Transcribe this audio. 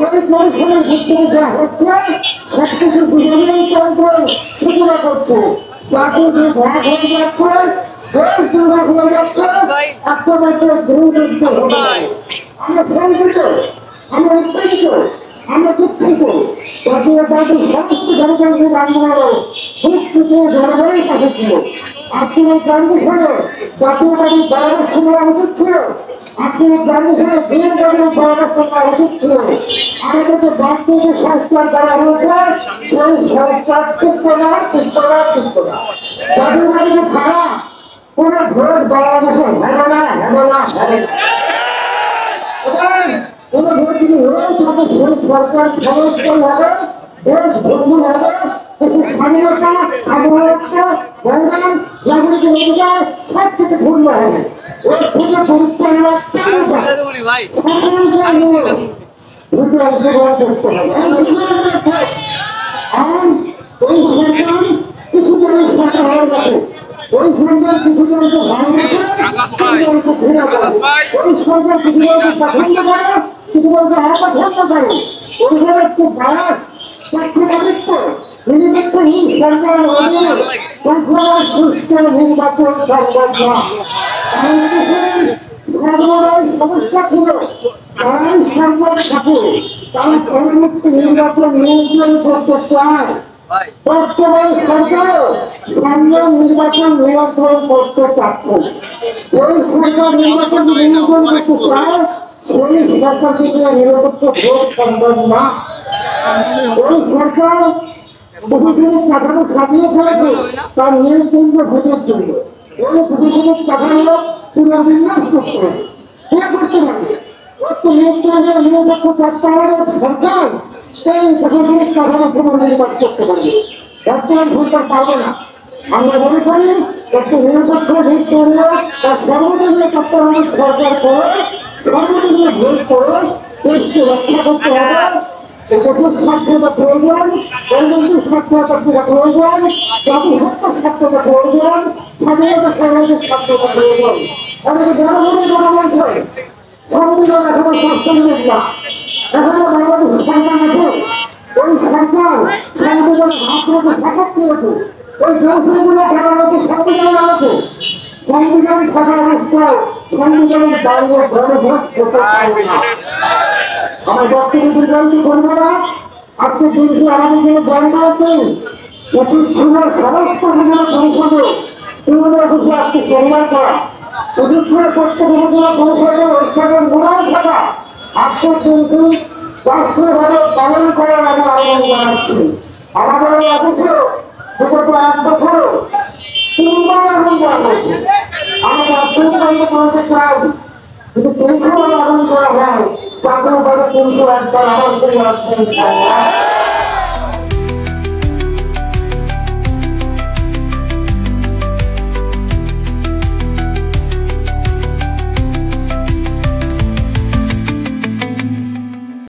ওই কমিশনের ভিত্তিতে যা হচ্ছে সবকিছু দুজনেই সূচনা করছে তাকে যে ভাগ হয়ে যাচ্ছে দেশ দুর্ভাগ হয়ে যাচ্ছে একটা মাত্র দুর্নীতি হতে আমরা সংকৃত আমরা উত্তেজিত আমরা দুঃখিত জাতীয় পার্টির সমস্ত গণতান্ত্রিক আন্দোলন দুঃখিত জনগণের পাশে ছিল আজকের এই কন্ডিশনে জাতীয় পার্টির পরামর্শ নেওয়া উচিত ছিল আজকের এই কন্ডিশনে বিএনপির পরামর্শ নেওয়া উচিত ছিল আমাদেরকে বাড়িতে সংস্কার করা হয়েছে সেই সংস্কার ঠিক না জাতীয় পার্টিকে ছাড়া কোন ভোট বাংলাদেশে হবে না কোন ভোট যদি হয়ে থাকে সেই সরকার সংস্কার হবে দেশ বন্ধু হবে দেশের স্বাধীনতা আবহাওয়া বন্ধন নাগরিক অধিকার সব থেকে পূর্ণ হবে এর থেকে পরিত্রাণ রাখতে অংশগ্রহণ করতে হবে এই সরকার কিছু জনের সরকার হয়ে গেছে ওই সরকার কিছু জনকে ভালোবাসে ওই সরকার কিছু জনকে পছন্দ করে কিছু জনকে অপছন্দ করে ওইভাবে একটু বায়াস পক্ষপাতিত্ব নিরপেক্ষহীন সরকার হলে কখনো সুস্থ নির্বাচন সম্ভব না সর্বদাই সমস্যা ছিল তারাই সরকার থাকে তারা পরবর্তী নির্বাচন নিয়ন্ত্রণ করতে চায় বর্তমান সরকার সামনে নির্বাচন নিয়ন্ত্রণ করতে চাচ্ছে ওই সরকার নির্বাচন নিয়ন্ত্রণ করতে চায় সেই সরকার থেকে নিরপেক্ষ ভোট সম্ভব না ওই সরকার বহুদিনের কাঠামো সাজিয়ে ফেলেছে তার নিয়ন্ত্রণ ভোটের জন্য ওই বহুদিনের কাঠামো পুনর্বিন্যাস করতে হবে কে করতে পারে নিয়ন্ত্রণের নিরপেক্ষ তত্ত্বাবধায়ক সরকার এই প্রশাসনিক কাঠামো পুনর্নির্মাণ করতে পারবে বর্তমান সরকার পারবে না আমরা মনে করি একটি নিরপেক্ষ ভিত্তিতে তার সর্বদলীয় তত্ত্বাবধায়ক সরকার করে সর্বদলীয় ভোট করে দেশকে রক্ষা করতে হবে দেশের স্বার্থতা প্রয়োজন রাজনৈতিক স্বার্থতা প্রয়োজন জাতিসত্তার স্বার্থতা প্রয়োজন স্বাধীনতা সংগ্রামের স্বার্থতা প্রয়োজন আমাদের জনগণের গণতন্ত্র সংবিধান এখনো বাস্তবায়ন না এখনো বাংলাদেশ সরকার আছে ওই সরকার সংবিধানের হাত রেখে শপথ নিয়েছে ওই জনসংগুলো বাংলাদেশ সংবিধান আছে সংবিধান থাকা অবস্থায় সংবিধানের বাইরে গণভোট করতে পারবে না আমার বক্তব্য দীর্ঘায়িত করবো না আজকে দিনটি আমাদের জন্য বন্ধ নেই উচিত ছিল সমস্ত উপজেলা পরিষদে তৃণমূল অফিসে আজকে সেমিনার করা উচিত ছিল প্রত্যেক উপজেলা পরিষদের অনুষ্ঠানের মোড়ায় থাকা আজকের দিনটি রাষ্ট্রীয়ভাবে পালন করার আমি আবেদন জানাচ্ছি আমাদের এই অফিসে বিগত 1 বছর 3বার আবেদন করা হয়েছে আমরা রাষ্ট্রীয়ভাবে করতে চাই কিন্তু পেছনে আবেদন করা হয় তাদের উপরে কিন্তু একবার আমার